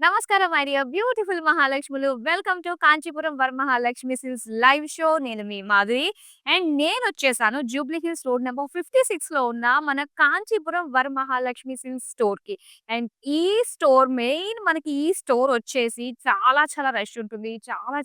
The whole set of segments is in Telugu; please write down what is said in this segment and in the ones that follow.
నమస్కారం మై డియర్ బ్యూటిఫుల్ మహాలక్ష్ములు. Welcome to Kanchipuram Varamahalakshmi silks live show. నేను మీ మాధురి. అండ్ నేనొచ్చేసాను జూబ్లీ హిల్స్ రోడ్ నంబర్ 56లో ఉన్న మన కాంచీపురం వరమహాలక్ష్మి సిల్క్స్ స్టోర్‌కి. అండ్ ఈ స్టోర్ మెయిన్ మనకి ఈ స్టోర్ వచ్చేసి చాలా చాలా రష్ ఉంటుంది.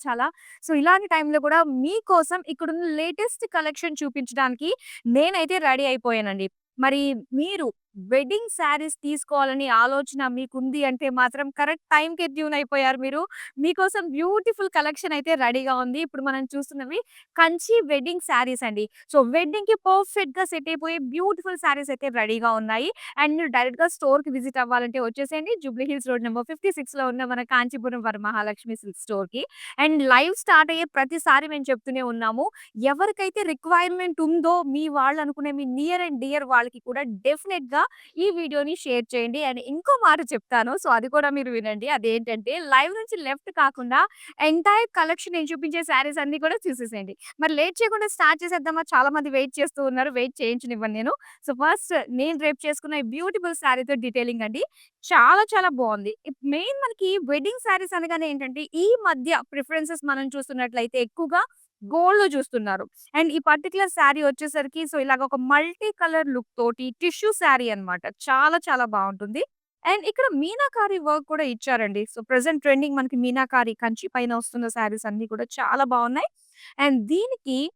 చాలా. సో, ఇలాంటి టైంలో కూడా మీకోసం ఇక్కడున్న లేటెస్ట్ కలెక్షన్ చూపించడానికి నేనైతే రెడీ అయిపోయానండి. మరి మీరు వెడ్డింగ్ శారీస్ తీసుకోవాలని ఆలోచన మీకుంది అంటే మాత్రం కరెక్ట్ టైమ్‌కే ట్యూన్ అయిపోయారు మీరు. మీకోసం బ్యూటిఫుల్ కలెక్షన్ అయితే రెడీగా ఉంది. ఇప్పుడు మనం చూస్తున్నవి కంచి వెడ్డింగ్ శారీస్ అండి. సో, వెడ్డింగ్‌కి పర్ఫెక్ట్‌గా సెట్ అయిపోయే బ్యూటిఫుల్ శారీస్ అయితే రెడీగా ఉన్నాయి. అండ్ మీరు డైరెక్ట్‌గా స్టోర్‌కి విజిట్ అవ్వాలంటే వచ్చేసేయండి. జూబ్లీ హిల్స్ రోడ్ నంబర్ 56లో ఉన్న మన కాంచీపురం వరమహాలక్ష్మి సిల్క్ స్టోర్‌కి. అండ్ లైవ్ స్టార్ట్ అయ్యే ప్రతిసారి మేము చెప్తూనే ఉన్నాము. ఎవరికైతే రిక్వైర్మెంట్ ఉందో మీ వాళ్ళు అనుకునే మీ నియర్ అండ్ డియర్ వాళ్ళకి కూడా డెఫినిట్‌గా ఈ వీడియోని షేర్ చేయండి. అండ్ ఇంకో మాట చెప్తాను. సో, అది కూడా మీరు వినండి. అదేంటంటే లైవ్ నుంచి లెఫ్ట్ కాకుండా ఎంటైర్ కలెక్షన్ నేను చూపించే శారీస్ అన్నీ కూడా చూసేసేయండి. మరి లేట్ చేయకుండా స్టార్ట్ చేసేద్దామా? చాలా మంది వెయిట్ చేస్తూ ఉన్నారు. వెయిట్ చేయించనివ్వను నేను. సో, ఫస్ట్ నేను రేపు చేసుకున్న ఈ బ్యూటిఫుల్ శారీతో డీటెయిలింగ్ అండి. చాలా బావుంది. మెయిన్ మనకి వెడ్డింగ్ శారీస్ అనగానే ఏంటంటే ఈ మధ్య ప్రిఫరెన్సెస్ మనం చూస్తున్నట్లయితే ఎక్కువగా గోల్డ్‌లో చూస్తున్నారు. అండ్ ఈ పర్టిక్యులర్ శారీ వచ్చేసరికి సో, ఇలాగ ఒక మల్టీ కలర్ లుక్ తోటి టిష్యూ శారీ అన్నమాట. చాలా బావుంటుంది. అండ్ ఇక్కడ మీనాకారి వర్క్ కూడా ఇచ్చారండి. సో, ప్రెజెంట్ ట్రెండింగ్ మనకి మీనాకారి కంచి పైన వస్తున్న శారీస్ అన్నీ కూడా చాలా బావున్నాయి. అండ్ దీనికి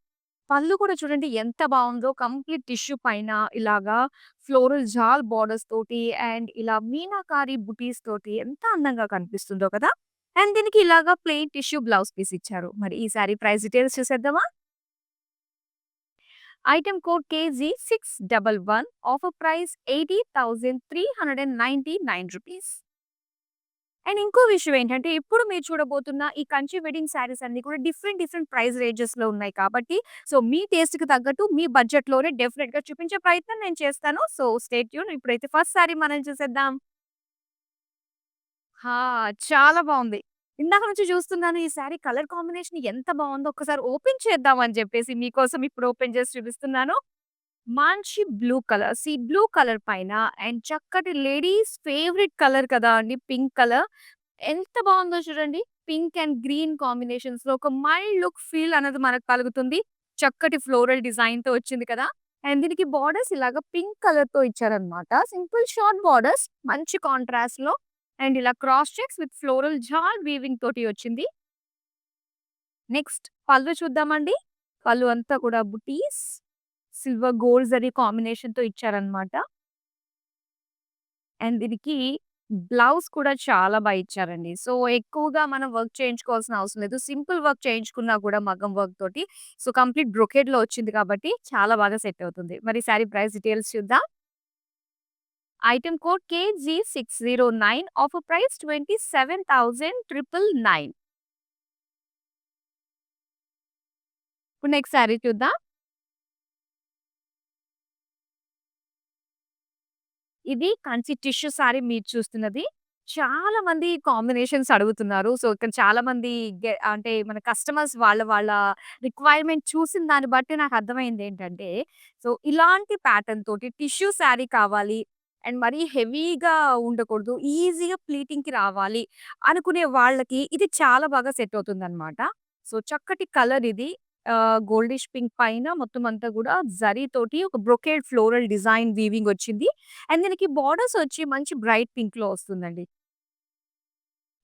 పళ్ళు కూడా చూడండి ఎంత బావుందో. కంప్లీట్ టిష్యూ పైన ఇలాగా ఫ్లోరల్ జాల్ బోర్డర్స్ తోటి అండ్ ఇలా మీనాకారి బుటీస్ తోటి ఎంత అందంగా కనిపిస్తుందో కదా! అండ్ దీనికి ఇలాగా ప్లెయిన్ టిష్యూ బ్లౌజ్ పీస్ ఇచ్చారు. మరి ఈ సారీ ప్రైస్ డీటెయిల్స్ చూసేద్దామా? Item code KG611 offer price ₹80,399. And ఇంకో విషయం ఏంటంటే, ఇప్పుడు మీరు చూడబోతున్న ఈ కంచి వెడ్డింగ్ శారీస్ అన్నీ కూడా డిఫరెంట్ ప్రైస్ రేంజెస్‌లో ఉన్నాయి కాబట్టి, సో, మీ టేస్ట్‌కి తగ్గట్టు మీ బడ్జెట్‌లోనే డెఫినిట్‌గా చూపించే ప్రయత్నం నేను చేస్తాను. So, stay tune. ఇప్పుడైతే ఫస్ట్ శారీ మనం చూసేద్దాం. హా! చాలా బావుంది. ఇందాక నుంచి చూస్తున్నాను ఈ శారీ కలర్ కాంబినేషన్ ఎంత బావుందో ఒక్కసారి ఓపెన్ చేద్దాం అని చెప్పేసి మీకోసం ఇప్పుడు ఓపెన్ చేసి చూపిస్తున్నాను. మంచి blue colour. Sea blue colour పైన అండ్ చక్కటి లేడీస్ ఫేవరెట్ కలర్ కదా అండి పింక్ కలర్. ఎంత బావుందో చూడండి. పింక్ అండ్ గ్రీన్ కాంబినేషన్స్‌లో ఒక మైల్డ్ లుక్ ఫీల్ అనేది మనకు కలుగుతుంది. చక్కటి ఫ్లోరల్ డిజైన్‌తో వచ్చింది కదా! అండ్ దీనికి బోర్డర్స్ ఇలాగ పింక్ కలర్‌తో ఇచ్చారన్నమాట. సింపుల్ షార్ట్ బోర్డర్స్ మంచి కాంట్రాస్ట్‌లో అండ్ ఇలా cross checks with floral jaal weaving తోటి వచ్చింది. నెక్స్ట్ పళ్ళు చూద్దామండి. పళ్ళు అంతా కూడా బుటీస్, సిల్వర్ గోల్డ్ జరీ కాంబినేషన్‌తో ఇచ్చారన్నమాట. అండ్ దీనికి బ్లౌజ్ కూడా చాలా ఇచ్చారండి. సో, ఎక్కువగా మనం వర్క్ చేయించుకోవాల్సిన అవసరం లేదు. సింపుల్ వర్క్ చేయించుకున్నా కూడా మగ్గం వర్క్ తోటి సో, కంప్లీట్ బ్రొకేడ్‌లో వచ్చింది కాబట్టి చాలా బాగా సెట్ అవుతుంది. మరి సారీ ప్రైస్ డీటెయిల్స్ చూద్దాం. Item code KG609 offer price 27,999. ఇప్పుడు నెక్స్ట్ సారీ చూద్దాం. ఇది కంచి టిష్యూ సారీ మీరు చూస్తున్నది. చాలా మంది కాంబినేషన్స్ అడుగుతున్నారు. సో, ఇక్కడ చాలా మంది అంటే మన కస్టమర్స్ వాళ్ళ రిక్వైర్‌మెంట్ చూసిన దాన్ని బట్టి నాకు అర్థమైందేంటంటే, సో, ఇలాంటి ప్యాటర్న్ తోటి టిష్యూ సారీ కావాలి. అండ్ మరీ హెవీగా ఉండకూడదు. ఈజీగా ప్లీటింగ్‌కి రావాలి అనుకునే వాళ్ళకి ఇది చాలా బాగా సెట్ అవుతుందన్నమాట. సో, చక్కటి కలర్ ఇది. గోల్డిష్ పింక్ పైన మొత్తం అంతా గూడా జరీ తోటి ఒక బ్రొకేడ్ ఫ్లోరల్ డిజైన్ వీవింగ్ వచ్చింది. అండ్ దీనికి బోర్డర్స్ వచ్చి మంచి బ్రైట్ పింక్‌లో వస్తుందండి.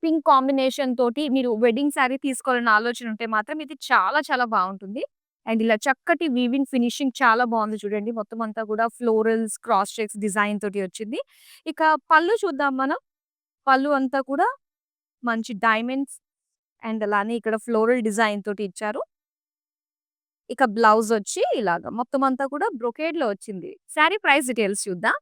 పింక్ కాంబినేషన్ తోటి మీరు వెడ్డింగ్ శారీ తీసుకోవాలన్న ఆలోచన ఉంటే మాత్రం ఇది చాలా బావుంటుంది. అండ్ ఇలా చక్కటి వీవింగ్ ఫినిషింగ్ చాలా బావుంది చూడండి. మొత్తం అంతా కూడా ఫ్లోరల్స్, క్రాస్ చెక్స్ డిజైన్ తోటి వచ్చింది. ఇక పళ్ళు చూద్దాం మనం. పళ్ళు అంతా కూడా మంచి డైమండ్స్ అండ్ అలానే ఇక్కడ ఫ్లోరల్ డిజైన్ తోటి ఇచ్చారు. ఇక బ్లౌజ్ వచ్చి ఇలాగ మొత్తం అంతా కూడా బ్రొకేడ్‌లో వచ్చింది. శారీ ప్రైస్ డీటెయిల్స్ చూద్దాం.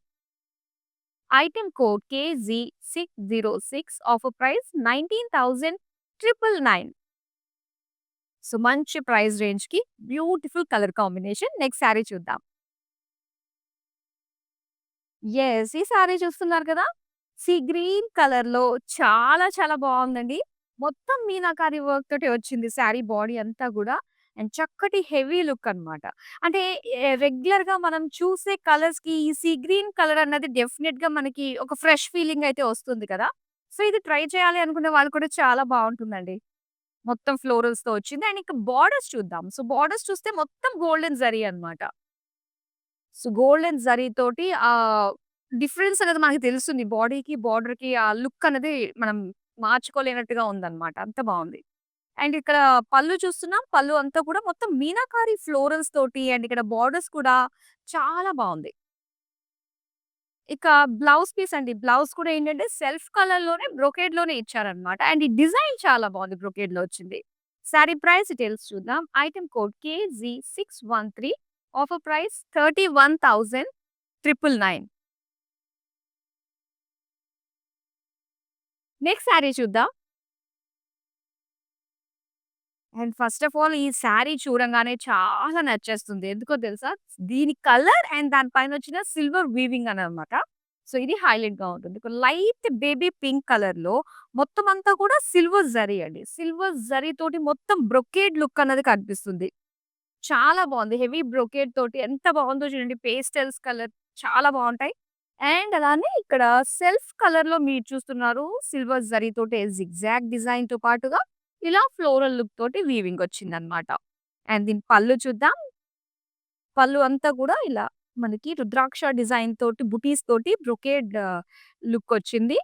Item code KG606 offer price 19,999. So, మంచి ప్రైస్ రేంజ్‌కి beautiful colour combination. Next sari చూద్దాం. యెస్. ఈ సారీ చూస్తున్నారు కదా! సీ గ్రీన్ కలర్‌లో చాలా బావుందండి. మొత్తం మీనాకారి వర్క్ తోటి వచ్చింది సారీ బాడీ అంతా గూడా. అండ్ చక్కటి హెవీ లుక్ అన్నమాట. అంటే రెగ్యులర్‌గా మనం చూసే కలర్స్‌కి ఈ సీ గ్రీన్ కలర్ అన్నది డెఫినిట్‌గా మనకి ఒక ఫ్రెష్ ఫీలింగ్ అయితే వస్తుంది కదా! సో, ఇది ట్రై చేయాలి అనుకునే వాళ్ళు కూడా చాలా బావుంటుందండి. మొత్తం ఫ్లోరల్స్‌తో వచ్చింది. అండ్ ఇక బోర్డర్స్ చూద్దాం. సో, బోర్డర్స్ చూస్తే మొత్తం గోల్డెన్ జరీ అన్నమాట. సో, గోల్డెన్ జరీతోటి డిఫరెన్స్ అనేది మనకి తెలుస్తుంది. బాడీకి, బోర్డర్‌కి ఆ లుక్ అనేది మనం మార్చుకోలేనట్టుగా ఉందన్నమాట. అంత బావుంది. అండ్ ఇక్కడ పళ్ళు చూస్తున్నాం. పళ్ళు అంతా కూడా మొత్తం మీనాకారి ఫ్లోరల్స్ తోటి అండ్ ఇక్కడ బోర్డర్స్ కూడా చాలా బావుంది. ఇక బ్లౌజ్ పీస్ అండి. బ్లౌజ్ కూడా ఏంటంటే సెల్ఫ్ కలర్‌లోనే బ్రొకేడ్‌లోనే ఇచ్చారన్నమాట. అండ్ ఈ డిజైన్ చాలా బావుంది బ్రొకేడ్‌లో వచ్చింది. సారీ ప్రైస్ డీటెయిల్స్ చూద్దాం. Item code KG613 offer price 31,999. Next sari చూద్దాం. అండ్ ఫస్ట్ ఆఫ్ ఆల్ ఈ సారీ చూడంగానే చాలా నచ్చేస్తుంది. ఎందుకో తెలుసా? దీని కలర్ అండ్ దాని పైనొచ్చిన సిల్వర్ వీవింగ్ అననమాట. సో, ఇది హైలైట్‌గా ఉంటుంది. ఒక లైట్ బేబీ పింక్ కలర్‌లో మొత్తం అంతా కూడా సిల్వర్ జరీ అండి. సిల్వర్ జరీతోటి మొత్తం బ్రొకేడ్ లుక్ అన్నది కనిపిస్తుంది. చాలా బావుంది. హెవీ బ్రొకేడ్ తోటి ఎంత బావుందో చూడండి. పేస్టల్స్ కలర్ చాలా బావుంటాయి. అండ్ అలానే ఇక్కడ సెల్ఫ్ కలర్‌లో మీరు చూస్తున్నారు. సిల్వర్ జరీతోటి జిగ్‌జాగ్ డిజైన్‌తో పాటుగా ఇలా ఫ్లోరల్ లుక్ తోటి వీవింగ్ వచ్చిందనమాట. అండ్ దీని పళ్ళు చూద్దాం. పళ్ళు అంతా కూడా ఇలా మనకి రుద్రాక్ష డిజైన్ తోటి బుటీస్ తోటి బ్రొకేడ్ లుక్ వచ్చింది.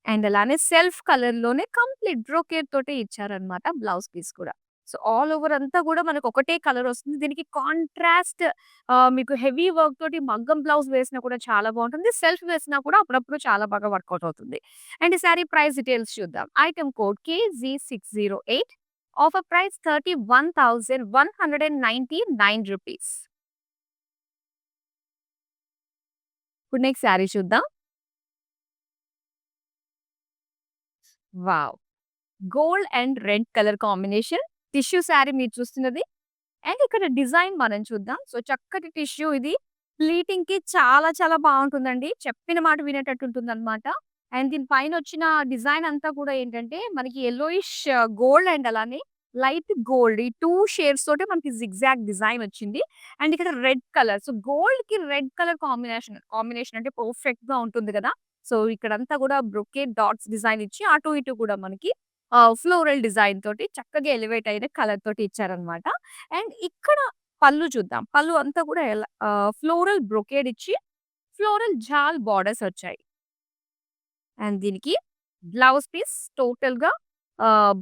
అండ్ అలానే సెల్ఫ్ కలర్‌లోనే కంప్లీట్ బ్రోకేడ్ తోటే ఇచ్చారనమాట బ్లౌజ్ పీస్ కూడా. సో, ఆల్ ఓవర్ అంతా గూడా మనకు ఒకటే కలర్ వస్తుంది. దీనికి కాంట్రాస్ట్ మీకు హెవీ వర్క్ తోటి మగ్గం బ్లౌజ్ వేసినా కూడా చాలా బావుంటుంది. సెల్ఫ్ వేసినా కూడా అప్పుడప్పుడు చాలా బాగా వర్కౌట్ అవుతుంది. అండ్ ఈ సారీ ప్రైస్ డీటెయిల్స్ చూద్దాం. Item code KG608 offer price ₹31,199. ఇప్పుడు నెక్స్ట్ సారీ చూద్దాం. Wow! Gold and red colour combination tissue sorry మీరు చూస్తున్నది. అండ్ ఇక్కడ డిజైన్ మనం చూద్దాం. సో, చక్కటి టిష్యూ ఇది. ప్లీటింగ్‌కి చాలా చాలా బావుంటుందండి. చెప్పిన మాట వినేటట్టు ఉంటుందన్నమాట. అండ్ దీని పైనొచ్చిన డిజైన్ అంతా కూడా ఏంటంటే మనకి యెల్లోయిష్ గోల్డ్ అండ్ అలానే లైట్ గోల్డ్ ఈ 2 షేడ్స్ తోటి మనకి జిగ్‌జాగ్ డిజైన్ వచ్చింది. అండ్ ఇక్కడ రెడ్ కలర్. సో, గోల్డ్‌కి రెడ్ కలర్ కాంబినేషన్ అంటే పర్ఫెక్ట్‌గా ఉంటుంది కదా! సో, ఇక్కడంతా కూడా బ్రొకేడ్ డాట్స్ డిజైన్ ఇచ్చి అటు ఇటు కూడా మనకి ఫ్లోరల్ డిజైన్ తోటి చక్కగా ఎలివేట్ అయిన కలర్ తోటి ఇచ్చారన్నమాట. అండ్ ఇక్కడ పళ్ళు చూద్దాం. పళ్ళు అంతా కూడా ఫ్లోరల్ బ్రొకేడ్ ఇచ్చి, ఫ్లోరల్ జాల్ బోర్డర్స్ వచ్చాయి. అండ్ దీనికి బ్లౌజ్ పీస్ టోటల్‌గా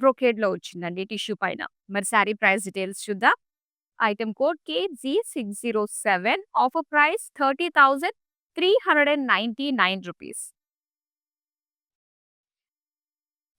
బ్రొకేడ్‌లో వచ్చిందండి టిష్యూ పైన. మరి సారీ ప్రైస్ డీటెయిల్స్ చూద్దాం. Item code KG607 offer price ₹30,399.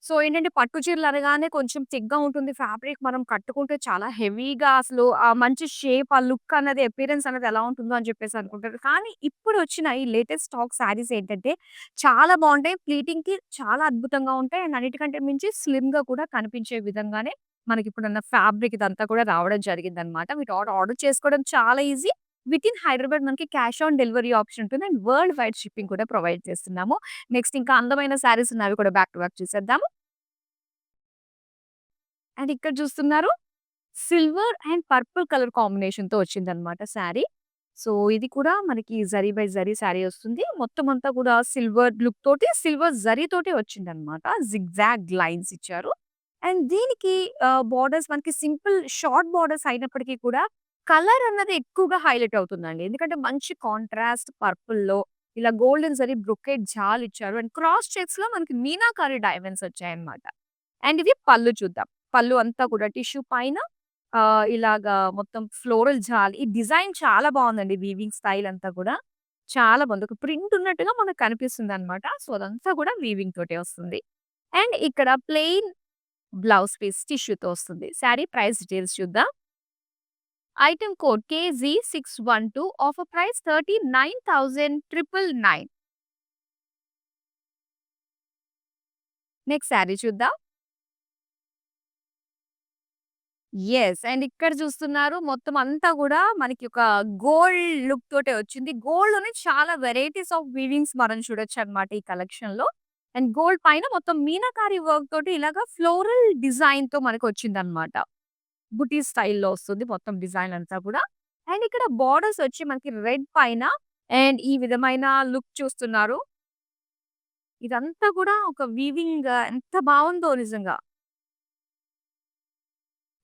So, ఏంటంటే పట్టు చీరలు అనగానే కొంచెం థిక్‌గా ఉంటుంది ఫ్యాబ్రిక్. మనం కట్టుకుంటే చాలా హెవీగా అసలు ఆ మంచి షేప్, ఆ లుక్ అన్నది అపియరెన్స్ అనేది ఎలా ఉంటుందో అని చెప్పేసి అనుకుంటారు. కానీ ఇప్పుడొచ్చిన ఈ లేటెస్ట్ స్టాక్ శారీస్ ఏంటంటే చాలా బావుంటాయి. ప్లీటింగ్‌కి చాలా అద్భుతంగా ఉంటాయి. అండ్ అన్నిటికంటే మించి స్లిమ్‌గా కూడా కనిపించే విధంగానే మనకిప్పుడున్న ఫ్యాబ్రిక్ ఇదంతా కూడా రావడం జరిగిందనమాట. మీరు ఆర్డర్ చేసుకోవడం చాలా ఈజీ. వితిన్ హైదరాబాద్ మనకి క్యాష్ ఆన్ డెలివరీ ఆప్షన్ ఉంటుంది. అండ్ వరల్డ్ వైడ్ షిప్పింగ్ కూడా ప్రొవైడ్ చేస్తున్నాము. నెక్స్ట్ ఇంకా అందమైన శారీస్ ఉన్నాయి. అవి కూడా బ్యాక్ టు బ్యాక్ చూసేద్దాము. అండ్ ఇక్కడ చూస్తున్నారు సిల్వర్ అండ్ పర్పుల్ కలర్ కాంబినేషన్‌తో వచ్చిందనమాట శారీ. సో, ఇది కూడా మనకి జరీ బై జరీ శారీ వస్తుంది. మొత్తం అంతా కూడా సిల్వర్ లుక్ తోటి, సిల్వర్ జరీ తోటి వచ్చిందనమాట. జిగ్‌జాగ్ లైన్స్ ఇచ్చారు. అండ్ దీనికి బోర్డర్స్ మనకి సింపుల్ షార్ట్ బోర్డర్స్ అయినప్పటికీ కూడా కలర్ అన్నది ఎక్కువగా హైలైట్ అవుతుందండి. ఎందుకంటే మంచి కాంట్రాస్ట్ పర్పుల్‌లో ఇలా గోల్డెన్ జరీ బ్రొకేట్ జాల్ ఇచ్చారు. అండ్ క్రాస్ చెక్స్‌లో మనకి మీనాకారి డైమండ్స్ వచ్చాయన్నమాట. అండ్ ఇవి పళ్ళు చూద్దాం. పళ్ళు అంతా కూడా టిష్యూ పైన ఇలాగా మొత్తం ఫ్లోరల్ జాల్ ఈ డిజైన్ చాలా బావుందండి. వీవింగ్ స్టైల్ అంతా కూడా చాలా బావుంది. ఒక ప్రింట్ ఉన్నట్టుగా మనకు కనిపిస్తుందన్నమాట. సో, అదంతా కూడా వీవింగ్ తోటే వస్తుంది. అండ్ ఇక్కడ ప్లెయిన్ బ్లౌజ్ పీస్ టిష్యూతో వస్తుంది. శారీ ప్రైస్ డీటెయిల్స్ చూద్దాం. Item code KG612 offer price 39,999. Next sari చూద్దాం. యెస్. అండ్ ఇక్కడ చూస్తున్నారు మొత్తం అంతా గూడా మనకి ఒక గోల్డ్ లుక్ తోటే వచ్చింది. గోల్డ్‌లోనే చాలా వెరైటీస్ ఆఫ్ వీవింగ్స్ మనం చూడొచ్చన్నమాట ఈ కలెక్షన్‌లో. అండ్ గోల్డ్ పైన మొత్తం మీనాకారి వర్క్ తోటి ఇలాగా ఫ్లోరల్ డిజైన్‌తో మనకొచ్చిందన్నమాట. బుటీ స్టైల్‌లో వస్తుంది మొత్తం డిజైన్ అంతా కూడా. అండ్ ఇక్కడ బోర్డర్స్ వచ్చి మనకి రెడ్ పైన అండ్ ఈ విధమైన లుక్ చూస్తున్నారు. ఇదంతా కూడా ఒక వీవింగ్ ఎంత బావుందో నిజంగా.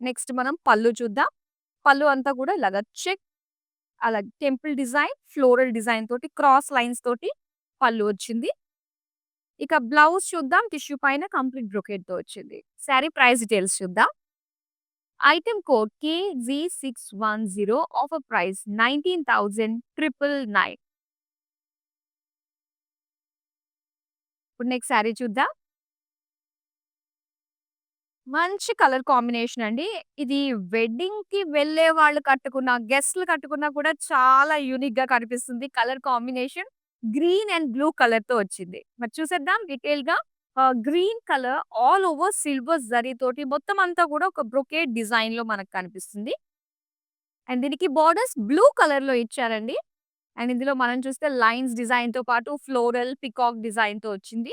నెక్స్ట్ మనం పళ్ళు చూద్దాం. పళ్ళు అంతా కూడా ఇలాగ చెక్ అలా టెంపుల్ డిజైన్, ఫ్లోరల్ డిజైన్ తోటి క్రాస్ లైన్స్ తోటి పళ్ళు వచ్చింది. ఇక బ్లౌజ్ చూద్దాం. టిష్యూ పైన కంప్లీట్ బ్రొకేట్‌తో వచ్చింది. శారీ ప్రైస్ డీటెయిల్స్ చూద్దాం. Item code KZ610 offer price 19,999. ఇప్పుడు నెక్స్ట్ శారీ చూద్దాం. మంచి కలర్ కాంబినేషన్ అండి. ఇది వెడ్డింగ్‌కి వెళ్ళే వాళ్ళు కట్టుకున్న, గెస్ట్‌లు కట్టుకున్నా కూడా చాలా యూనిక్‌గా కనిపిస్తుంది. Colour combination green and blue కలర్‌తో వచ్చింది. మరి చూసేద్దాం డీటెయిల్‌గా. Green colour all over silver zari తోటి మొత్తం అంతా కూడా ఒక బ్రొకేట్ డిజైన్‌లో మనకు కనిపిస్తుంది. అండ్ దీనికి బోర్డర్స్ బ్లూ కలర్‌లో ఇచ్చారండి. అండ్ ఇందులో మనం చూస్తే లైన్స్ డిజైన్‌తో పాటు ఫ్లోరల్, పీకాక్ డిజైన్‌తో వచ్చింది.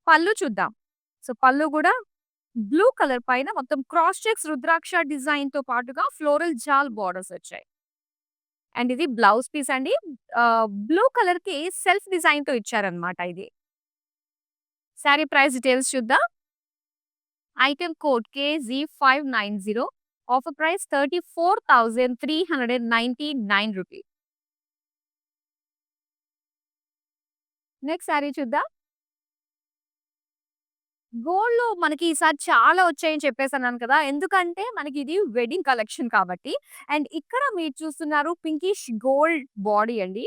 పళ్ళు చూద్దాం. సో, పళ్ళు కూడా బ్లూ కలర్ పైన మొత్తం క్రాస్ చెక్స్ రుద్రాక్ష డిజైన్‌తో పాటుగా ఫ్లోరల్ జాల్ బోర్డర్స్ వచ్చాయి. అండ్ ఇది బ్లౌజ్ పీస్ అండి. బ్లూ కలర్‌కి సెల్ఫ్ డిజైన్‌తో ఇచ్చారన్నమాట ఇది. శారీ ప్రైస్ డీటెయిల్స్ చూద్దాం. Item code KZ590 offer price 34,399 rupees. Next sari చూద్దాం. గోల్డ్‌లో మనకి ఈసారి చాలా వచ్చాయని చెప్పేసన్నాను కదా! ఎందుకంటే మనకి ఇది వెడ్డింగ్ కలెక్షన్ కాబట్టి. అండ్ ఇక్కడ మీరు చూస్తున్నారు పింకిష్ గోల్డ్ బాడీ అండి.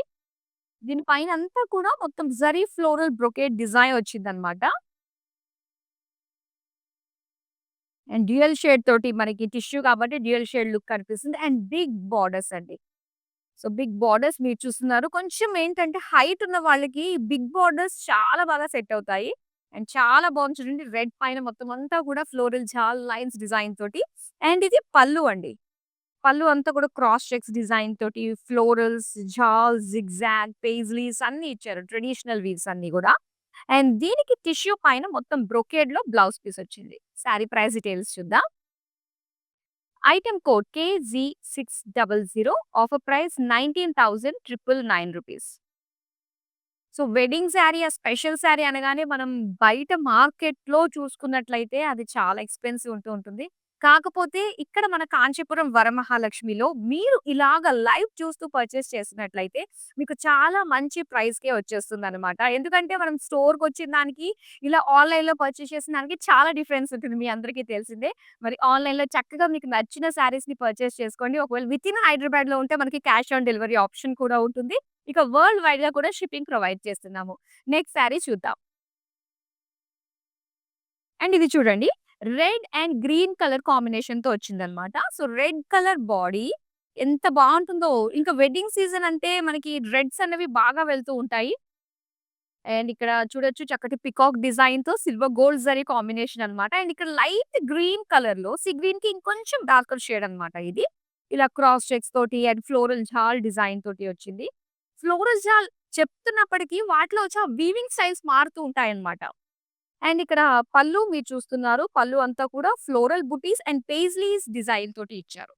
దీని పైనంతా కూడా మొత్తం జరీ ఫ్లోరల్ బ్రొకేట్ డిజైన్ వచ్చిందనమాట. అండ్ డ్యూయల్ షేడ్ తోటి మనకి టిష్యూ కాబట్టి డ్యూయల్ షేడ్ లుక్ కనిపిస్తుంది. అండ్ బిగ్ బార్డర్స్ అండి. సో, బిగ్ బార్డర్స్ మీరు చూస్తున్నారు. కొంచెం ఏంటంటే హైట్ ఉన్న వాళ్ళకి బిగ్ బార్డర్స్ చాలా బాగా సెట్ అవుతాయి. అండ్ చాలా బాగుంది చూడండి. రెడ్ పైన మొత్తం అంతా కూడా ఫ్లోరల్ జాల్ లైన్స్ డిజైన్ తోటి. అండ్ ఇది పళ్ళు అండి. పళ్ళు అంతా కూడా క్రాస్ చెక్స్ డిజైన్ తోటి ఫ్లోరల్స్, జాల్స్, జిగ్‌జాగ్, పెయిస్లీస్ అన్నీ ఇచ్చారు. ట్రెడిషనల్ వీవ్స్ అన్నీ గూడా. అండ్ దీనికి టిష్యూ పైన మొత్తం బ్రొకేడ్‌లో బ్లౌజ్ పీస్ వచ్చింది. శారీ ప్రైస్ డీటెయిల్స్ చూద్దాం. Item code KZ600 offer price 19,999 rupees. So, wedding sari, ఆ స్పెషల్ శారీ అనగానే మనం బయట మార్కెట్‌లో చూసుకున్నట్లయితే అది చాలా ఎక్స్‌పెన్సివ్ ఉంటూ ఉంటుంది. కాకపోతే ఇక్కడ మన కాంచీపురం వరమహాలక్ష్మిలో మీరు ఇలాగ లైవ్ చూస్తూ పర్చేస్ చేసినట్లయితే మీకు చాలా మంచి ప్రైస్‌కే వచ్చేస్తుందనమాట. ఎందుకంటే మనం స్టోర్‌కొచ్చిన దానికి, ఇలా ఆన్‌లైన్‌లో పర్చేస్ చేసిన దానికి చాలా డిఫరెన్స్ ఉంటుంది. మీ అందరికీ తెలిసిందే. మరి ఆన్‌లైన్‌లో చక్కగా మీకు నచ్చిన శారీస్‌ని పర్చేస్ చేసుకోండి. ఒకవేళ వితిన్ హైదరాబాద్‌లో ఉంటే మనకి క్యాష్ ఆన్ డెలివరీ ఆప్షన్ కూడా ఉంటుంది. ఇక వరల్డ్ వైడ్‌గా కూడా షిప్పింగ్ ప్రొవైడ్ చేస్తున్నాము. నెక్స్ట్ శారీ చూద్దాం. అండ్ ఇది చూడండి. రెడ్ అండ్ గ్రీన్ కలర్ కాంబినేషన్‌తో వచ్చిందనమాట. సో, రెడ్ కలర్ బాడీ ఎంత బావుంటుందో. ఇంకా వెడ్డింగ్ సీజన్ అంటే మనకి రెడ్స్ అనేవి బాగా వెళ్తూ ఉంటాయి. అండ్ ఇక్కడ చూడొచ్చు చక్కటి పికాక్ డిజైన్‌తో సిల్వర్ గోల్డ్ జరీ కాంబినేషన్ అన్నమాట. అండ్ ఇక్కడ లైట్ గ్రీన్ కలర్‌లో సీ గ్రీన్‌కి ఇంకొంచెం డార్కర్ షేడ్ అన్నమాట ఇది. ఇలా క్రాస్ చెక్స్ తోటి అండ్ ఫ్లోరల్ జాల్ డిజైన్ తోటి వచ్చింది. ఫ్లోరల్ జాల్ చెప్తున్నప్పటికి వాటిలో వచ్చి ఆ వీవింగ్ స్టైల్స్ మారుతూ ఉంటాయన్నమాట. అండ్ ఇక్కడ పళ్ళు మీరు చూస్తున్నారు. పళ్ళు అంతా కూడా ఫ్లోరల్ బుటీస్ అండ్ పెయిస్లీస్ డిజైన్ తోటి ఇచ్చారు.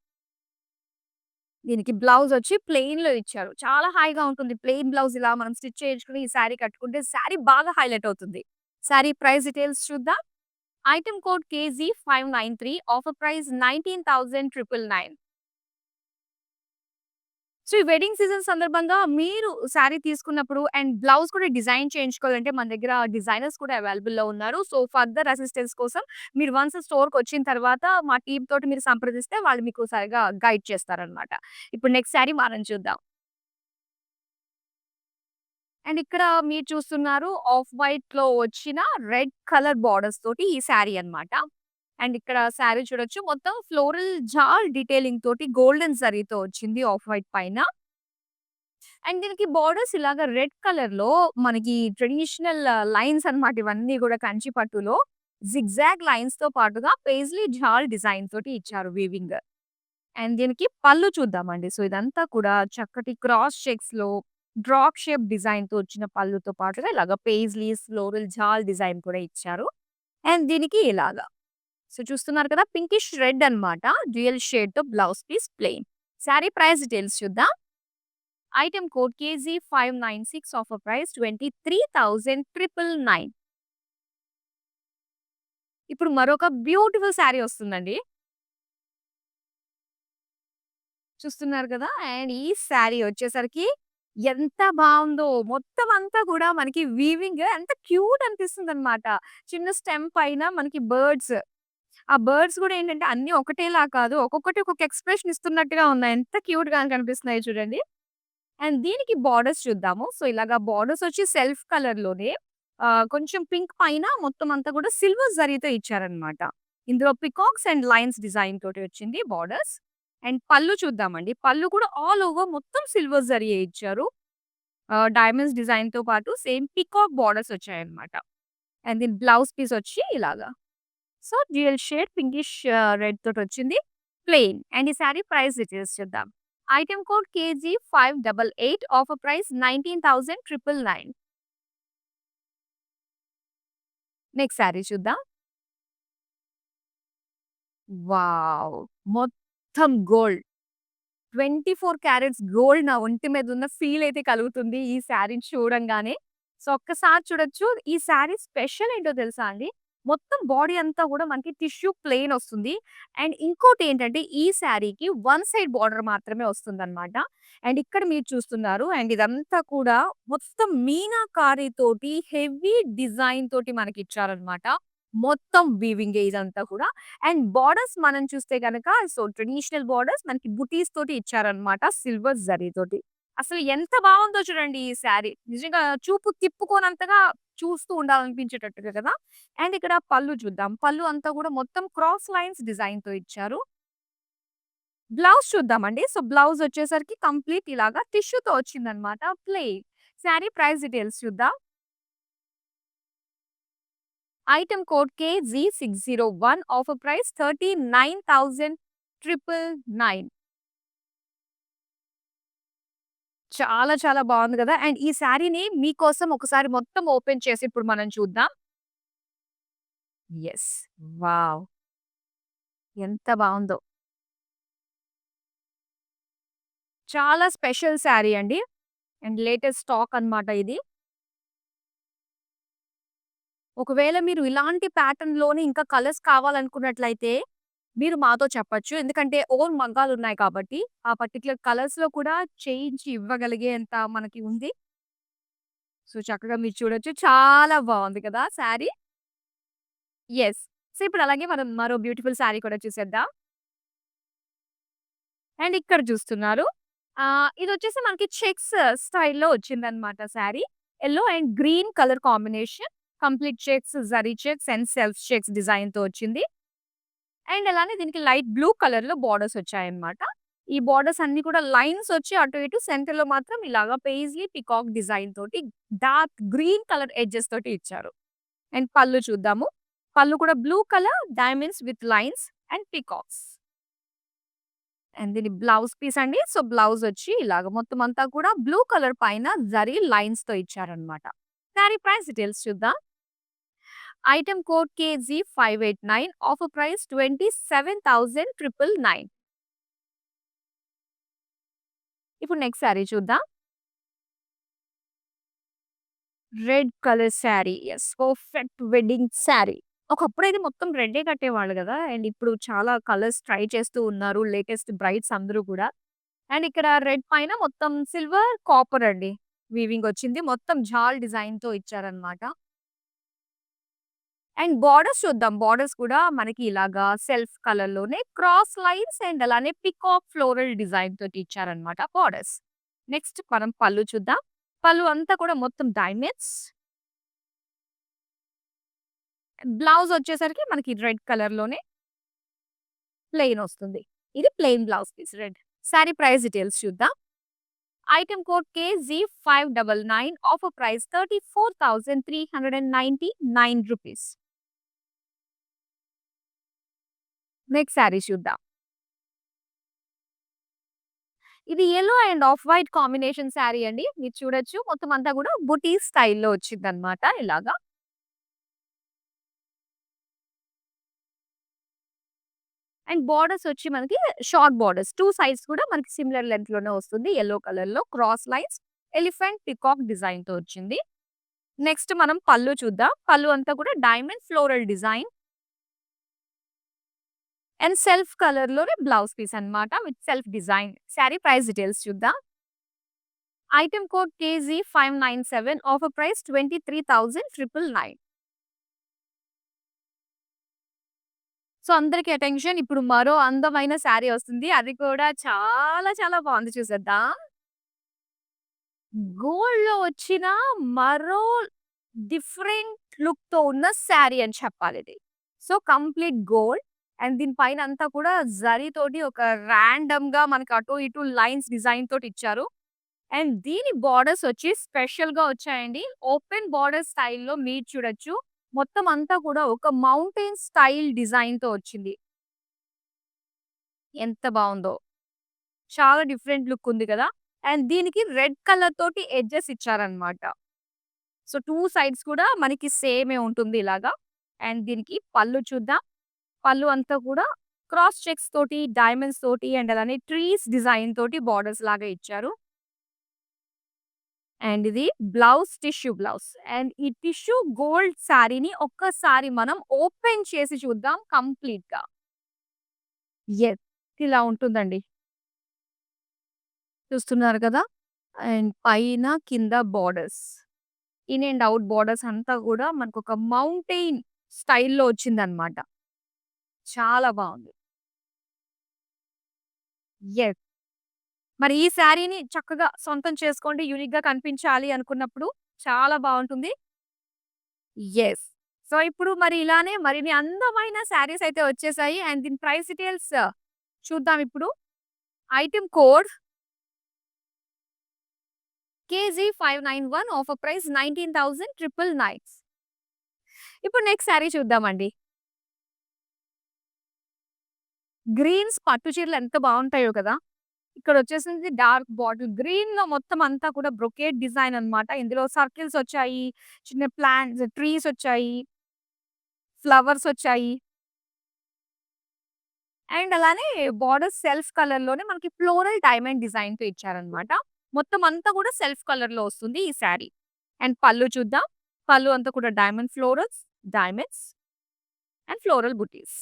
దీనికి బ్లౌజ్ వచ్చి ప్లెయిన్‌లో ఇచ్చారు. చాలా హాయిగా ఉంటుంది. ప్లెయిన్ బ్లౌజ్ ఇలా మనం స్టిచ్ చేయించుకొని ఈ శారీ కట్టుకుంటే శారీ బాగా హైలైట్ అవుతుంది. శారీ ప్రైస్ డీటెయిల్స్ చూద్దాం. Item code KZ593 offer price 19,999. So, ఈ వెడ్డింగ్ సీజన్ సందర్భంగా మీరు శారీ తీసుకున్నప్పుడు అండ్ బ్లౌజ్ కూడా డిజైన్ చేయించుకోవాలంటే మన దగ్గర డిజైనర్స్ కూడా అవైలబుల్‌లో ఉన్నారు. సో, ఫర్దర్ అసిస్టెన్స్ కోసం మీరు వన్స్ స్టోర్‌కొచ్చిన తర్వాత మా టీమ్ తోటి మీరు సంప్రదిస్తే వాళ్ళు మీకు సరిగ్గా గైడ్ చేస్తారనమాట. ఇప్పుడు నెక్స్ట్ శారీ మనం చూద్దాం. అండ్ ఇక్కడ మీరు చూస్తున్నారు ఆఫ్ వైట్‌లో వచ్చిన రెడ్ కలర్ బోర్డర్స్ తోటి ఈ శారీ అన్నమాట. అండ్ ఇక్కడ శారీ చూడొచ్చు మొత్తం ఫ్లోరల్ జాల్ డీటెయిలింగ్ తోటి గోల్డెన్ జరీతో వచ్చింది ఆఫ్ వైట్ పైన. అండ్ దీనికి బోర్డర్స్ ఇలాగ రెడ్ కలర్‌లో మనకి ట్రెడిషనల్ లైన్స్ అన్నమాట ఇవన్నీ గూడా కంచి పట్టులో. జిగ్‌జాగ్ లైన్స్‌తో పాటుగా పెయిస్లీ జాల్ డిజైన్ తోటి ఇచ్చారు వీవింగ్. అండ్ దీనికి పళ్ళు చూద్దామండి. సో, ఇదంతా కూడా చక్కటి క్రాస్ చెక్స్‌లో డ్రాప్ షేప్ డిజైన్‌తో వచ్చిన పళ్ళుతో పాటుగా ఇలాగ పెయిస్లీస్, ఫ్లోరల్ జాల్ డిజైన్ కూడా ఇచ్చారు. అండ్ దీనికి ఇలాగ. సో, చూస్తున్నారు కదా! పింకిష్ రెడ్ అన్నమాట. డ్యూయల్ షేడ్‌తో blouse piece plain. Sari price details చూద్దాం. Item code KZ596 offer price 23,999. ఇప్పుడు మరొక బ్యూటిఫుల్ శారీ వస్తుందండి. చూస్తున్నారు కదా! అండ్ ఈ శారీ వచ్చేసరికి ఎంత బావుందో! మొత్తం అంతా కూడా మనకి వీవింగ్ ఎంత క్యూట్ అనిపిస్తుందన్నమాట. చిన్న స్టెమ్ పైన మనకి బర్డ్స్. ఆ బర్డ్స్ కూడా ఏంటంటే అన్నీ ఒకటేలా కాదు. ఒక్కొక్కటి ఒక్కొక్క ఎక్స్‌ప్రెషన్ ఇస్తున్నట్టుగా ఉన్నాయి. ఎంత క్యూట్‌గా కనిపిస్తున్నాయో చూడండి. అండ్ దీనికి బోర్డర్స్ చూద్దాము. సో, ఇలాగా బోర్డర్స్ వచ్చి సెల్ఫ్ కలర్‌లోనే కొంచెం పింక్ పైన మొత్తం అంతా కూడా సిల్వర్ జరీతో ఇచ్చారన్నమాట. ఇందులో పికాక్స్ అండ్ లైన్స్ డిజైన్ తోటి వచ్చింది బోర్డర్స్. అండ్ పళ్ళు చూద్దామండి. పళ్ళు కూడా ఆల్ ఓవర్ మొత్తం సిల్వర్ జరీయే ఇచ్చారు. డైమండ్స్ డిజైన్‌తో పాటు సేమ్ పీకాక్ బోర్డర్స్ వచ్చాయన్నమాట. అండ్ దీని బ్లౌజ్ పీస్ వచ్చి ఇలాగా. So, dual shade pinkish red తోటొచ్చింది. ప్లెయిన్. అండ్ ఈ సారీ ప్రైస్ డీటెయిల్స్ చూద్దాం. Item code KG588 offer price 19,999. Next sari చూద్దాం. వావ్! మొత్తం గోల్డ్. 24 క్యారెట్స్ గోల్డ్ నా ఒంటి మీద ఉన్న ఫీల్ అయితే కలుగుతుంది ఈ శారీని చూడంగానే. సో, ఒక్కసారి చూడొచ్చు. ఈ శారీ స్పెషల్ ఏంటో తెలుసా అండి? మొత్తం బాడీ అంతా కూడా మనకి టిష్యూ ప్లెయిన్ వస్తుంది. అండ్ ఇంకోటేంటంటే ఈ శారీకి వన్ సైడ్ బార్డర్ మాత్రమే వస్తుందన్నమాట. అండ్ ఇక్కడ మీరు చూస్తున్నారు. అండ్ ఇదంతా కూడా మొత్తం మీనాకారి తోటి హెవీ డిజైన్ తోటి మనకిచ్చారన్నమాట. మొత్తం వీవింగే ఇదంతా కూడా. అండ్ బోర్డర్స్ మనం చూస్తే గనక సో, ట్రెడిషనల్ బోర్డర్స్ మనకి బుటీస్ తోటి ఇచ్చారన్నమాట. సిల్వర్ జరీతోటి. అసలు ఎంత బావుందో చూడండి ఈ శారీ. నిజంగా చూపు తిప్పుకోనంతగా చూస్తూ ఉండాలనిపించేటట్టుగా కదా! అండ్ ఇక్కడ పళ్ళు చూద్దాం. పళ్ళు అంతా కూడా మొత్తం క్రాస్ లైన్స్ డిజైన్‌తో ఇచ్చారు. బ్లౌజ్ చూద్దామండి. సో, బ్లౌజ్ వచ్చేసరికి కంప్లీట్ ఇలాగా టిష్యూతో వచ్చిందన్నమాట. ప్లెయిన్. శారీ ప్రైస్ డీటెయిల్స్ చూద్దాం. Item code KZ601 offer price 39,999. చాలా చాలా బావుంది గదా! అండ్ ఈ శారీని మీకోసం ఒకసారి మొత్తం ఓపెన్ చేసి ఇప్పుడు మనం చూద్దాం. యెస్. వావ్! ఎంత బావుందో. చాలా స్పెషల్ శారీ అండి. అండ్ లేటెస్ట్ స్టాక్ అన్నమాట ఇది. ఒకవేళ మీరు ఇలాంటి ప్యాటర్న్‌లోనే ఇంకా కలర్స్ కావాలనుకున్నట్లయితే, మీరు మాతో చెప్పొచ్చు. ఎందుకంటే ఓన్ మగ్గాలున్నాయి కాబట్టి, ఆ పర్టిక్యులర్ కలర్స్‌లో కూడా చేయించి ఇవ్వగలిగేంత మనకి ఉంది. సో, చక్కగా మీరు చూడొచ్చు. చాలా బావుంది కదా శారీ. యెస్. సో, ఇప్పుడు అలాగే మనం మరో బ్యూటిఫుల్ శారీ కూడా చూసేద్దాం. అండ్ ఇక్కడ చూస్తున్నారు. ఇదొచ్చేసి మనకి చెక్స్ స్టైల్‌లో వచ్చిందనమాట sari. Yellow and green colour combination. Complete checks, zari checks and self checks డిజైన్‌తో వచ్చింది. అండ్ అలానే దీనికి లైట్ బ్లూ కలర్‌లో బోర్డర్స్ వచ్చాయన్నమాట. ఈ బోర్డర్స్ అన్నీ కూడా లైన్స్ వచ్చి అటు ఇటు సెంటర్‌లో మాత్రం ఇలాగా పెయిస్లీ పీకాక్ డిజైన్ తోటి డార్క్ గ్రీన్ కలర్ ఎడ్జెస్ తోటి ఇచ్చారు. అండ్ పళ్ళు చూద్దాము. పళ్ళు కూడా blue colour diamonds with lines and peacocks. And దీని బ్లౌజ్ పీస్ అండి. సో, బ్లౌజ్ వచ్చి ఇలాగ మొత్తం అంతా కూడా బ్లూ కలర్ పైన జరీ లైన్స్‌తో ఇచ్చారన్నమాట. శారీ ప్రైస్ డీటెయిల్స్ చూద్దాం. Item code KZ589 offer price 27,999. ఇప్పుడు నెక్స్ట్ శారీ చూద్దాం. Red colour sari. Yes. Perfect wedding sari. ఒకప్పుడైతే మొత్తం రెడ్డే కట్టేవాళ్ళు గదా! అండ్ ఇప్పుడు చాలా కలర్స్ ట్రై చేస్తూ ఉన్నారు. లేటెస్ట్ బ్రైడ్స్ అందరూ కూడా. అండ్ ఇక్కడ రెడ్ పైన మొత్తం సిల్వర్, కాపర్ అండి. వీవింగ్ వచ్చింది. మొత్తం జాల్ డిజైన్‌తో ఇచ్చారన్నమాట. అండ్ బోర్డర్స్ చూద్దాం. బోర్డర్స్ కూడా మనకి ఇలాగా సెల్ఫ్ కలర్‌లోనే క్రాస్ లైన్స్ అండ్ అలానే పీకాక్ ఫ్లోరల్ డిజైన్ తోటి ఇచ్చారన్నమాట బోర్డర్స్. నెక్స్ట్ మనం పళ్ళు చూద్దాం. పళ్ళు అంతా కూడా మొత్తం డైమండ్స్. బ్లౌజ్ వచ్చేసరికి మనకి రెడ్ కలర్‌లోనే ప్లెయిన్ వస్తుంది. ఇది plain blouse piece red. Sari price details చూద్దాం. Item code KZ599 offer price 34,399 rupees. Next sari చూద్దాం. ఇది yellow and off white combination sari అండి. మీరు చూడొచ్చు. మొత్తం అంతా కూడా బుటీ స్టైల్‌లో వచ్చిందన్నమాట ఇలాగా. అండ్ బోర్డర్స్ వచ్చి మనకి షార్ట్ బోర్డర్స్. 2 సైడ్స్ కూడా మనకి సిమిలర్ లెంగ్త్‌లోనే వస్తుంది. యెల్లో కలర్‌లో క్రాస్ లైన్స్, ఎలిఫెంట్, పీకాక్ డిజైన్‌తో వచ్చింది. నెక్స్ట్ మనం పళ్ళు చూద్దాం. పళ్ళు అంతా కూడా diamond floral design and self కలర్‌లోనే బ్లౌజ్ పీస్ అన్నమాట with self design. Sari price details చూద్దాం. Item code KZ597 offer price 23,999. So, అందరికి అటెన్షన్. ఇప్పుడు మరో అందమైన శారీ వస్తుంది. అది కూడా చాలా చాలా బాగుంది చూసేద్దాం. గోల్డ్‌లో వచ్చిన మరో డిఫరెంట్ లుక్‌తో ఉన్న శారీ అని చెప్పాలిది. సో, కంప్లీట్ గోల్డ్ అండ్ దీని పైన అంతా కూడా జరీతోటి ఒక రాండమ్‌గా మనకు అటు ఇటు లైన్స్ డిజైన్ తోటి ఇచ్చారు. అండ్ దీని బోర్డర్స్ వచ్చి స్పెషల్‌గా వచ్చాయండి. ఓపెన్ బోర్డర్ స్టైల్‌లో మీరు చూడొచ్చు. మొత్తం అంతా కూడా ఒక మౌంటైన్ స్టైల్ డిజైన్‌తో వచ్చింది. ఎంత బావుందో! చాలా డిఫరెంట్ లుక్ ఉంది కదా! అండ్ దీనికి రెడ్ కలర్ తోటి ఎడ్జెస్ ఇచ్చారన్నమాట. సో, 2 సైడ్స్ కూడా మనకి సేమే ఉంటుంది ఇలాగా. అండ్ దీనికి పళ్ళు చూద్దాం. పళ్ళు అంతా కూడా క్రాస్ చెక్స్ తోటి, డైమండ్స్ తోటి అండ్ అలానే ట్రీస్ డిజైన్ తోటి బోర్డర్స్ లాగా ఇచ్చారు. అండ్ ఇది బ్లౌజ్ టిష్యూ బ్లౌజ్. అండ్ ఈ టిష్యూ గోల్డ్ శారీని ఒక్కసారి మనం ఓపెన్ చేసి చూద్దాం కంప్లీట్‌గా. యెస్. ఇలా ఉంటుందండి. చూస్తున్నారు కదా! అండ్ పైన, కింద borders. In and out borders అంతా కూడా మనకొక మౌంటైన్ స్టైల్‌లో వచ్చిందన్నమాట. చాలా బావుంది. యెస్. మరి ఈ శారీని చక్కగా సొంతం చేసుకోండి. యూనిక్‌గా కనిపించాలి అనుకున్నప్పుడు చాలా బావుంటుంది. యెస్. సో, ఇప్పుడు మరి ఇలానే మరిన్ని అందమైన శారీస్ అయితే వచ్చేసాయి. అండ్ దీని ప్రైస్ డీటెయిల్స్ చూద్దాం ఇప్పుడు. Item code KZ591 offer price 19,999. ఇప్పుడు నెక్స్ట్ శారీ చూద్దామండి. గ్రీన్స్ పట్టు చీరలు ఎంత బావుంటాయో కదా! ఇక్కడొచ్చేసింది డార్క్ బాటిల్ గ్రీన్‌లో మొత్తం అంతా కూడా బ్రొకేడ్ డిజైన్ అన్నమాట. ఇందులో సర్కిల్స్ వచ్చాయి. చిన్న ప్లాంట్స్, ట్రీస్ వచ్చాయి. ఫ్లవర్స్ వచ్చాయి. అండ్ అలానే బోర్డర్ సెల్ఫ్ కలర్‌లోనే మనకి ఫ్లోరల్ డైమండ్ డిజైన్‌తో ఇచ్చారన్నమాట. మొత్తం అంతా కూడా సెల్ఫ్ కలర్‌లో వస్తుంది ఈ శారీ. అండ్ పళ్ళు చూద్దాం. పళ్ళు అంతా కూడా diamond florals, diamonds and floral butis.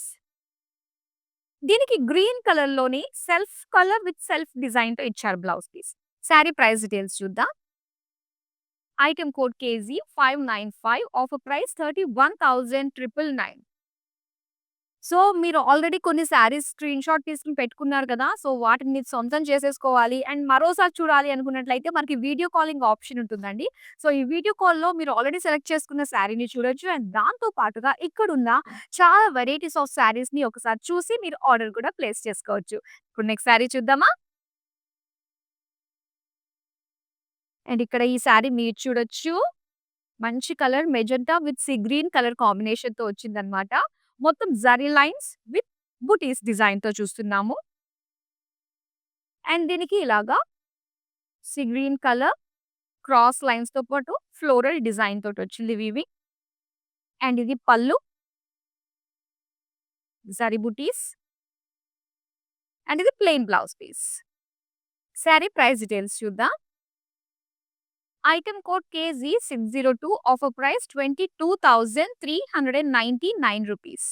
దీనికి గ్రీన్ కలర్‌లోని సెల్ఫ్ కలర్ విత్ సెల్ఫ్ డిజైన్‌తో ఇచ్చారు blouse piece. Sari price details చూద్దాం. Item code KZ595 offer price 31,999. So, మీరు ఆల్రెడీ కొన్ని శారీస్ స్క్రీన్‌షాట్ తీసుకొని పెట్టుకున్నారు కదా! సో, వాటిని మీరు సొంతం చేసేసుకోవాలి అండ్ మరోసారి చూడాలి అనుకున్నట్లయితే మనకి వీడియో కాలింగ్ ఆప్షన్ ఉంటుందండి. సో, ఈ వీడియో కాల్‌లో మీరు ఆల్రెడీ సెలెక్ట్ చేసుకున్న శారీని చూడొచ్చు. అండ్ దాంతో పాటుగా ఇక్కడున్న చాలా వెరైటీస్ ఆఫ్ శారీస్‌ని ఒకసారి చూసి మీరు ఆర్డర్ కూడా ప్లేస్ చేసుకోవచ్చు. ఇప్పుడు నెక్స్ట్ శారీ చూద్దామా? అండ్ ఇక్కడ ఈ శారీ మీరు చూడొచ్చు. మంచి colour magenta with sea green colour కాంబినేషన్‌తో వచ్చిందన్నమాట. మొత్తం జరీ లైన్స్ విత్ బుటీస్ డిజైన్‌తో చూస్తున్నాము. అండ్ దీనికి ఇలాగా సీ గ్రీన్ కలర్ క్రాస్ లైన్స్‌తో పాటు ఫ్లోరల్ డిజైన్ తోటొచ్చింది వీవింగ్. అండ్ ఇది పళ్ళు. జరీ బుటీస్. అండ్ ఇది plain blouse piece. Sari price details చూద్దాం. Item code KZ602 offer price 22,399 rupees.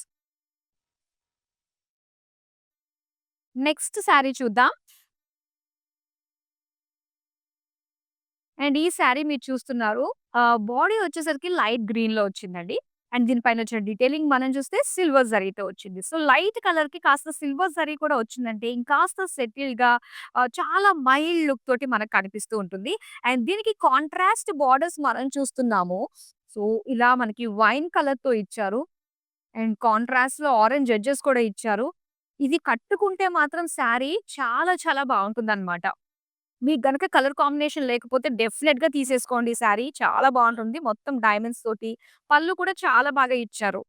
Next sari చూద్దాం. అండ్ ఈ శారీ మీరు చూస్తున్నారు. బాడీ వచ్చేసరికి లైట్ గ్రీన్‌లో వచ్చిందండి. అండ్ దీనిపైన వచ్చిన డీటెయిలింగ్ మనం చూస్తే సిల్వర్ జరీతో వచ్చింది. సో, లైట్ కలర్‌కి కాస్త సిల్వర్ జరీ కూడా వచ్చిందంటే ఇంకాస్త సెటిల్డ్‌గా చాలా మైల్డ్ లుక్ తోటి మనకు కనిపిస్తూ ఉంటుంది. అండ్ దీనికి కాంట్రాస్ట్ బోర్డర్స్ మనం చూస్తున్నాము. సో, ఇలా మనకి వైన్ కలర్‌తో ఇచ్చారు. అండ్ కాంట్రాస్ట్‌లో ఆరెంజ్ ఎడ్జెస్ కూడా ఇచ్చారు. ఇది కట్టుకుంటే మాత్రం శారీ చాలా చాలా బావుంటుందన్నమాట. మీకు గనక కలర్ కాంబినేషన్ లేకపోతే డెఫినిట్‌గా తీసేసుకోండి ఈ శారీ. చాలా బావుంటుంది. మొత్తం డైమండ్స్ తోటి, పళ్ళు కూడా చాలా బాగా ఇచ్చారు.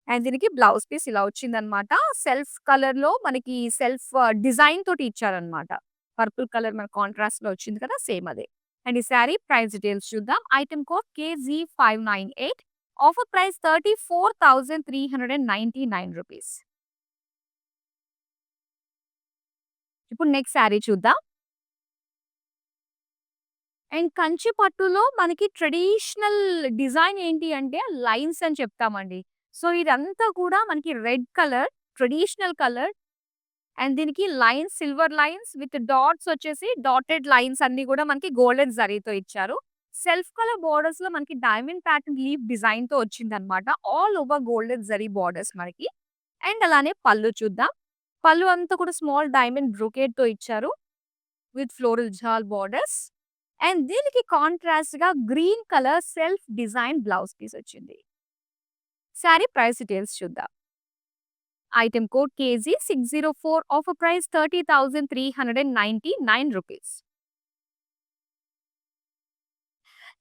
అండ్ దీనికి బ్లౌజ్ పీస్ ఇలా వచ్చిందనమాట. సెల్ఫ్ కలర్‌లో మనకి సెల్ఫ్ డిజైన్ తోటి ఇచ్చారనమాట. పర్పుల్ కలర్ మన కాంట్రాస్ట్‌లో వచ్చింది కదా! సేమ్ అదే. అండ్ ఈ శారీ ప్రైస్ డీటెయిల్స్ చూద్దాం. Item code KZ598 offer price 34,399 rupees. ఇప్పుడు నెక్స్ట్ శారీ చూద్దాం. అండ్ కంచి పట్టులో మనకి ట్రెడిషనల్ డిజైన్ ఏంటి అంటే లైన్స్ అని చెప్తామండి. సో, ఇదంతా కూడా మనకి red colour, traditional colour. And దీనికి lines, silver lines with dots వచ్చేసి డాటెడ్ లైన్స్ అన్నీ కూడా మనకి గోల్డెన్ జరీతో ఇచ్చారు. సెల్ఫ్ కలర్ బోర్డర్స్‌లో మనకి డైమండ్ ప్యాటర్న్ లీఫ్ డిజైన్‌తో వచ్చిందనమాట. All over golden zari borders మనకి. అండ్ అలానే పళ్ళు చూద్దాం. పళ్ళు అంతా కూడా స్మాల్ డైమండ్ బ్రొకేడ్‌తో ఇచ్చారు with floral jaal borders. And దీనికి కాంట్రాస్ట్‌గా green colour self design blouse piece వచ్చింది. శారీ ప్రైస్ డీటెయిల్స్ చూద్దాం. Item code KG 604, offer price 30,399 rupees.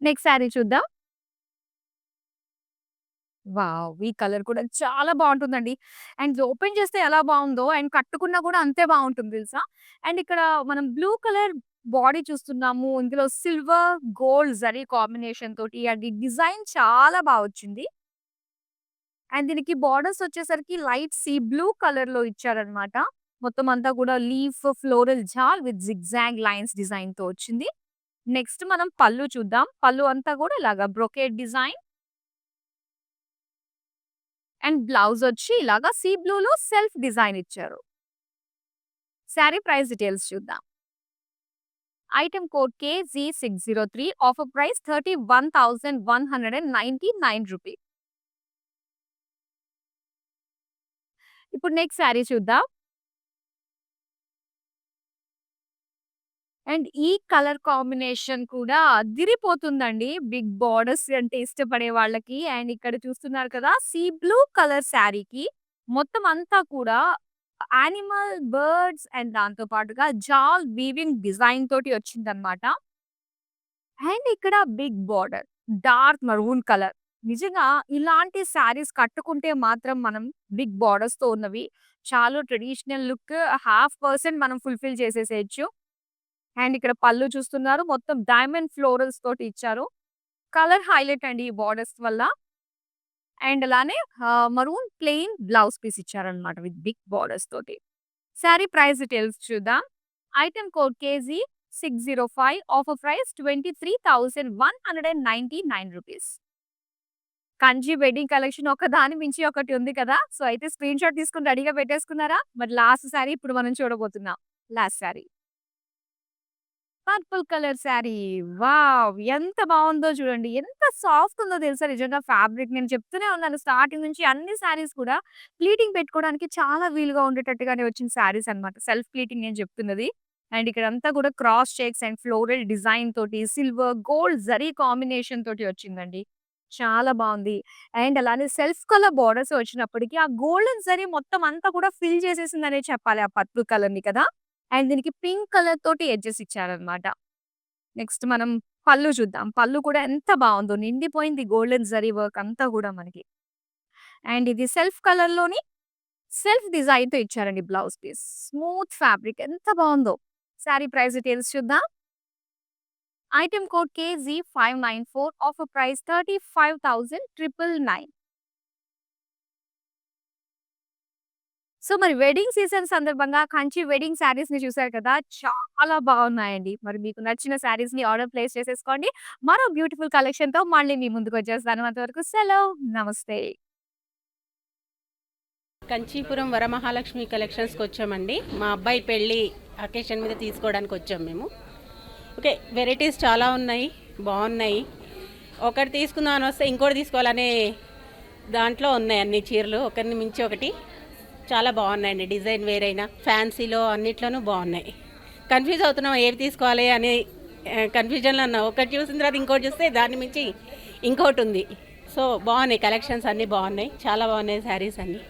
Next sari చూద్దాం. వావ్! ఈ కలర్ కూడా చాలా బావుంటుందండి. అండ్ ఇది ఓపెన్ చేస్తే ఎలా బావుందో అండ్ కట్టుకున్నా కూడా అంతే బావుంటుంది తెలుసా? అండ్ ఇక్కడ మనం బ్లూ కలర్ బాడీ చూస్తున్నాము. ఇందులో సిల్వర్, గోల్డ్ జరీ కాంబినేషన్ తోటి అండ్ ఈ డిజైన్ చాలా బా వచ్చింది. అండ్ దీనికి బోర్డర్స్ వచ్చేసరికి లైట్ సీ బ్లూ కలర్‌లో ఇచ్చారనమాట. మొత్తం అంతా కూడా leaf, floral jaal with zigzag lines డిజైన్‌తో వచ్చింది. నెక్స్ట్ మనం పళ్ళు చూద్దాం. పళ్ళు అంతా కూడా ఇలాగా బ్రొకేడ్ డిజైన్. అండ్ బ్లౌజ్ వచ్చి ఇలాగా సీ బ్లూలో సెల్ఫ్ డిజైన్ ఇచ్చారు. శారీ ప్రైస్ డీటెయిల్స్ చూద్దాం. Item code KZ603, offer price 31,199 rupee. ఇప్పుడు నెక్స్ట్ శారీ చూద్దాం. అండ్ ఈ కలర్ కాంబినేషన్ కూడా అదిరిపోతుందండి. బిగ్ బోర్డర్స్ అంటే ఇష్టపడే వాళ్ళకి. అండ్ ఇక్కడ చూస్తున్నారు కదా! సీ బ్లూ కలర్ శారీకి మొత్తం అంతా కూడా యానిమల్, బర్డ్స్ అండ్ దాంతో పాటుగా జాల్ వీవింగ్ డిజైన్ తోటి వచ్చిందనమాట. అండ్ ఇక్కడ big border, dark maroon colour. నిజంగా ఇలాంటి శారీస్ కట్టుకుంటే మాత్రం మనం బిగ్ బోర్డర్స్‌తో ఉన్నవి చాలా ట్రెడిషనల్ లుక్ 1/2% మనం ఫుల్‌ఫిల్ చేసేసేయొచ్చు. అండ్ ఇక్కడ పళ్ళు చూస్తున్నారు. మొత్తం డైమండ్ ఫ్లోరల్స్ తోటి ఇచ్చారు. కలర్ హైలైట్ అండి ఈ బోర్డర్స్ వల్ల. అండ్ అలానే మరూన్ ప్లెయిన్ బ్లౌజ్ పీస్ ఇచ్చారనమాట విత్ బిగ్ బోర్డర్స్ తోటి. శారీ ప్రైస్ డీటెయిల్స్ చూద్దాం. Item code KZ605, offer price 23,199 rupees. Kanchi wedding collection ఒకదాని మించి ఒకటి ఉంది కదా! సో, అయితే స్క్రీన్‌షాట్ తీసుకొని రెడీగా పెట్టేసుకున్నారా? మరి లాస్ట్ శారీ ఇప్పుడు మనం చూడబోతున్నాం. Last sari. Purple colour sari. Wow! ఎంత బావుందో చూడండి. ఎంత సాఫ్ట్ ఉందో తెలుసా నిజంగా ఫ్యాబ్రిక్. నేను చెప్తూనే ఉన్నాను స్టార్టింగ్ నుంచి అన్ని శారీస్ కూడా ప్లీటింగ్ పెట్టుకోవడానికి చాలా వీలుగా ఉండేటట్టుగానే వచ్చిన శారీస్ అన్నమాట. సెల్ఫ్ ప్లీటింగ్ నేను చెప్తున్నది. అండ్ ఇక్కడంతా కూడా cross checks and floral design తోటి సిల్వర్, గోల్డ్ జరీ కాంబినేషన్ తోటి వచ్చిందండి. చాలా బావుంది. అండ్ అలానే సెల్ఫ్ కలర్ బోర్డర్స్ వచ్చినప్పటికి ఆ గోల్డెన్ జరీ మొత్తం అంతా కూడా ఫిల్ చేసేసిందనే చెప్పాలి ఆ పర్పుల్ కలర్‌ని కదా! అండ్ దీనికి పింక్ కలర్ తోటి ఎడ్జెస్ ఇచ్చారన్నమాట. నెక్స్ట్ మనం పళ్ళు చూద్దాం. పళ్ళు కూడా ఎంత బావుందో నిండిపోయింది గోల్డెన్ జరీ వర్క్ అంతా గూడా మనకి. అండ్ ఇది సెల్ఫ్ కలర్‌లోని సెల్ఫ్ డిజైన్‌తో ఇచ్చారండి బ్లౌజ్ పీస్. స్మూత్ ఫ్యాబ్రిక్ ఎంత బావుందో. శారీ ప్రైస్ డీటెయిల్స్ చూద్దాం. Item code KZ594, offer price 35,999. So, మరి వెడ్డింగ్ సీజన్ సందర్భంగా కంచి వెడ్డింగ్ శారీస్‌ని చూసారు కదా! చాలా బాగున్నాయండి. మరి మీకు నచ్చిన శారీస్‌ని ఆర్డర్ ప్లేస్ చేసేసుకోండి. మరో బ్యూటిఫుల్ కలెక్షన్‌తో మళ్ళీ మీ ముందుకొచ్చేస్తాను. అంతవరకు సెలవు. నమస్తే. కంచీపురం వరమహాలక్ష్మి కలెక్షన్స్‌కొచ్చామండి. మా అబ్బాయి పెళ్లి అకేషన్ మీద తీసుకోవడానికి వచ్చాం మేము. ఓకే. వెరైటీస్ చాలా ఉన్నాయి. బాగున్నాయి. ఒకటి తీసుకుందామని వస్తే ఇంకోటి తీసుకోవాలనే దాంట్లో ఉన్నాయి అన్ని చీరలు. ఒకరిని మించి ఒకటి. చాలా బాగున్నాయండి. డిజైన్ వేరైనా ఫ్యాన్సీలో అన్నిట్లోనూ బాగున్నాయి. కన్ఫ్యూజ్ అవుతున్నాం ఏవి తీసుకోవాలి అని కన్ఫ్యూజన్లో ఉన్నాం. ఒకటి చూసిన తర్వాత ఇంకోటి చూస్తే దాన్ని మించి ఇంకోటి ఉంది. సో బాగున్నాయి. కలెక్షన్స్ అన్నీ బాగున్నాయి. చాలా బాగున్నాయి శారీస్ అన్నీ.